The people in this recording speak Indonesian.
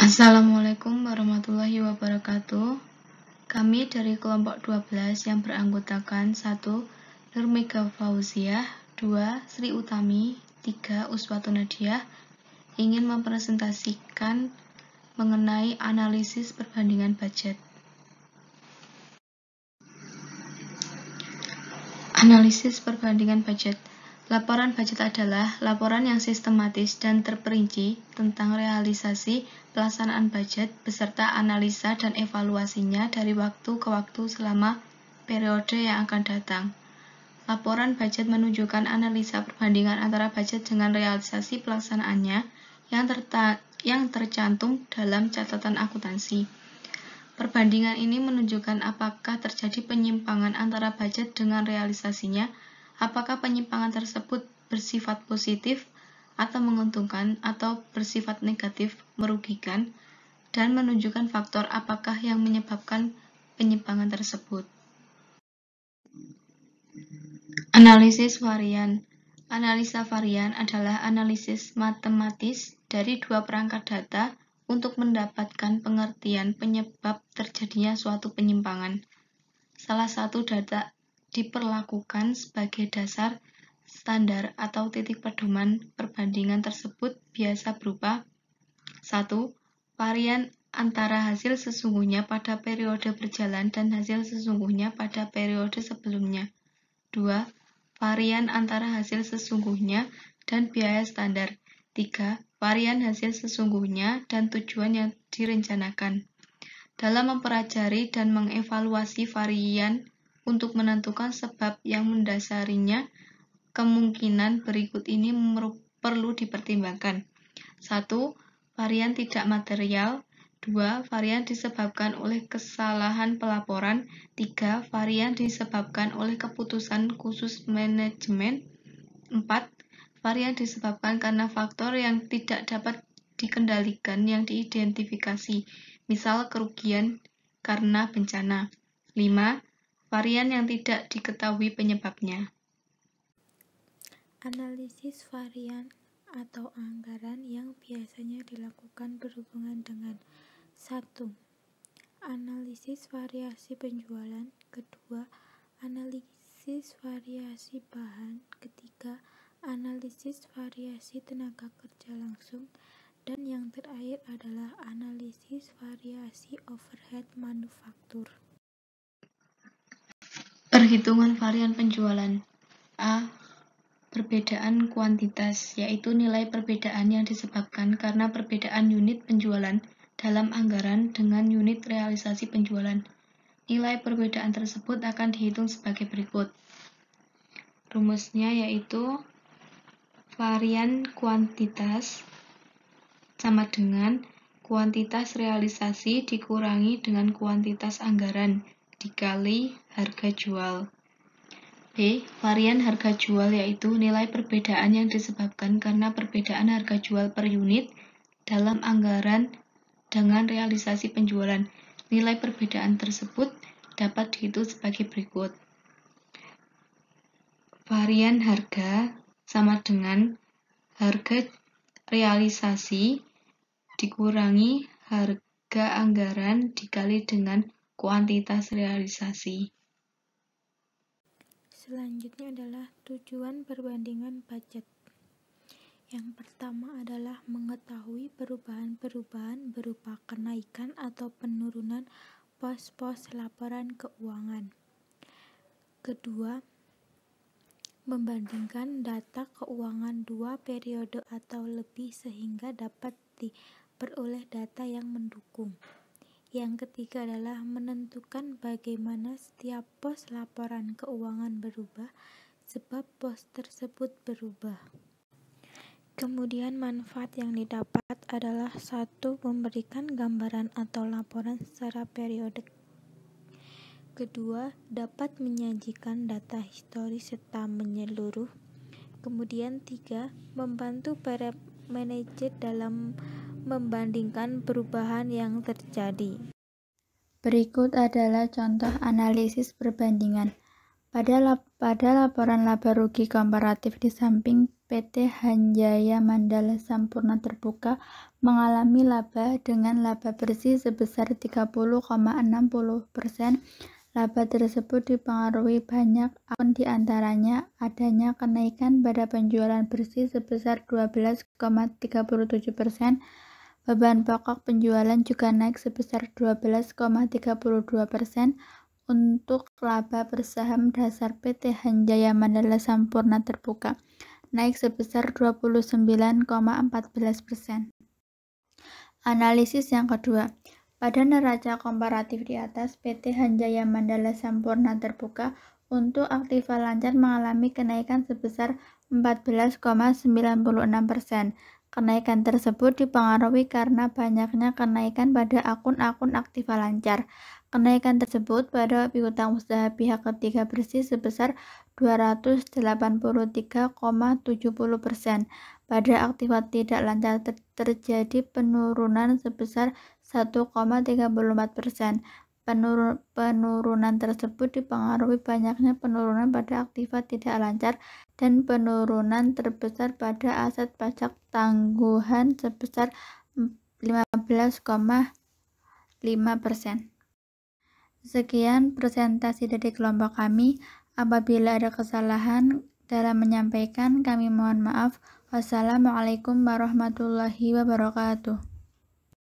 Assalamualaikum warahmatullahi wabarakatuh. Kami dari kelompok 12 yang beranggotakan 1. Nurmega Fauziah, 2. Sri Utami, 3. Uswatun Nadiah ingin mempresentasikan mengenai analisis perbandingan budget. Analisis perbandingan budget. Laporan budget adalah laporan yang sistematis dan terperinci tentang realisasi pelaksanaan budget beserta analisa dan evaluasinya dari waktu ke waktu selama periode yang akan datang. Laporan budget menunjukkan analisa perbandingan antara budget dengan realisasi pelaksanaannya yang tercantum dalam catatan akuntansi. Perbandingan ini menunjukkan apakah terjadi penyimpangan antara budget dengan realisasinya, apakah penyimpangan tersebut bersifat positif atau menguntungkan atau bersifat negatif merugikan, dan menunjukkan faktor apakah yang menyebabkan penyimpangan tersebut. Analisis varian. Analisa varian adalah analisis matematis dari dua perangkat data untuk mendapatkan pengertian penyebab terjadinya suatu penyimpangan. Salah satu data diperlakukan sebagai dasar standar atau titik pedoman perbandingan tersebut biasa berupa 1. Varian antara hasil sesungguhnya pada periode berjalan dan hasil sesungguhnya pada periode sebelumnya. 2. Varian antara hasil sesungguhnya dan biaya standar. 3. Varian hasil sesungguhnya dan tujuan yang direncanakan. Dalam mempelajari dan mengevaluasi varian untuk menentukan sebab yang mendasarinya, kemungkinan berikut ini perlu dipertimbangkan. 1. Varian tidak material. 2. Varian disebabkan oleh kesalahan pelaporan. 3. Varian disebabkan oleh keputusan khusus manajemen. 4. Varian disebabkan karena faktor yang tidak dapat dikendalikan yang diidentifikasi, misal kerugian karena bencana. 5. Varian yang tidak diketahui penyebabnya. Analisis varian atau anggaran yang biasanya dilakukan berhubungan dengan 1. Analisis variasi penjualan. 2. Analisis variasi bahan. 3. Analisis variasi tenaga kerja langsung. Dan yang terakhir adalah analisis variasi overhead manufaktur. Perhitungan varian penjualan. A. Perbedaan kuantitas, yaitu nilai perbedaan yang disebabkan karena perbedaan unit penjualan dalam anggaran dengan unit realisasi penjualan. Nilai perbedaan tersebut akan dihitung sebagai berikut. Rumusnya yaitu varian kuantitas sama dengan kuantitas realisasi dikurangi dengan kuantitas anggaran dikali harga jual. B. Varian harga jual yaitu nilai perbedaan yang disebabkan karena perbedaan harga jual per unit dalam anggaran dengan realisasi penjualan. Nilai perbedaan tersebut dapat dihitung sebagai berikut. Varian harga sama dengan harga realisasi dikurangi harga anggaran dikali dengan kuantitas realisasi. Selanjutnya adalah tujuan perbandingan budget. Yang pertama adalah mengetahui perubahan-perubahan berupa kenaikan atau penurunan pos-pos laporan keuangan. Kedua, membandingkan data keuangan dua periode atau lebih sehingga dapat diperoleh data yang mendukung. Yang ketiga adalah menentukan bagaimana setiap pos laporan keuangan berubah, sebab pos tersebut berubah. Kemudian manfaat yang didapat adalah 1. Memberikan gambaran atau laporan secara periodik. Kedua, dapat menyajikan data historis serta menyeluruh. Kemudian 3. Membantu para manajer dalam membandingkan perubahan yang terjadi. Berikut adalah contoh analisis perbandingan. Pada laporan laba rugi komparatif di samping PT Hanjaya Mandala Sampurna Terbuka mengalami laba dengan laba bersih sebesar 30,60%. Laba tersebut dipengaruhi banyak akun, diantaranya adanya kenaikan pada penjualan bersih sebesar 12,37%. Beban pokok penjualan juga naik sebesar 12,32%. Untuk laba per saham dasar PT Hanjaya Mandala Sampurna Terbuka naik sebesar 29,14%. Analisis yang kedua. Pada neraca komparatif di atas, PT Hanjaya Mandala Sampurna Terbuka untuk aktiva lancar mengalami kenaikan sebesar 14,96%. Kenaikan tersebut dipengaruhi karena banyaknya kenaikan pada akun-akun aktiva lancar. Kenaikan tersebut pada piutang usaha pihak ketiga bersih sebesar 283,70%. Pada aktiva tidak lancar terjadi penurunan sebesar 1,34%. Penurunan tersebut dipengaruhi banyaknya penurunan pada aktiva tidak lancar dan penurunan terbesar pada aset pajak tangguhan sebesar 15,5%. Sekian presentasi dari kelompok kami. Apabila ada kesalahan dalam menyampaikan, kami mohon maaf. Wassalamualaikum warahmatullahi wabarakatuh.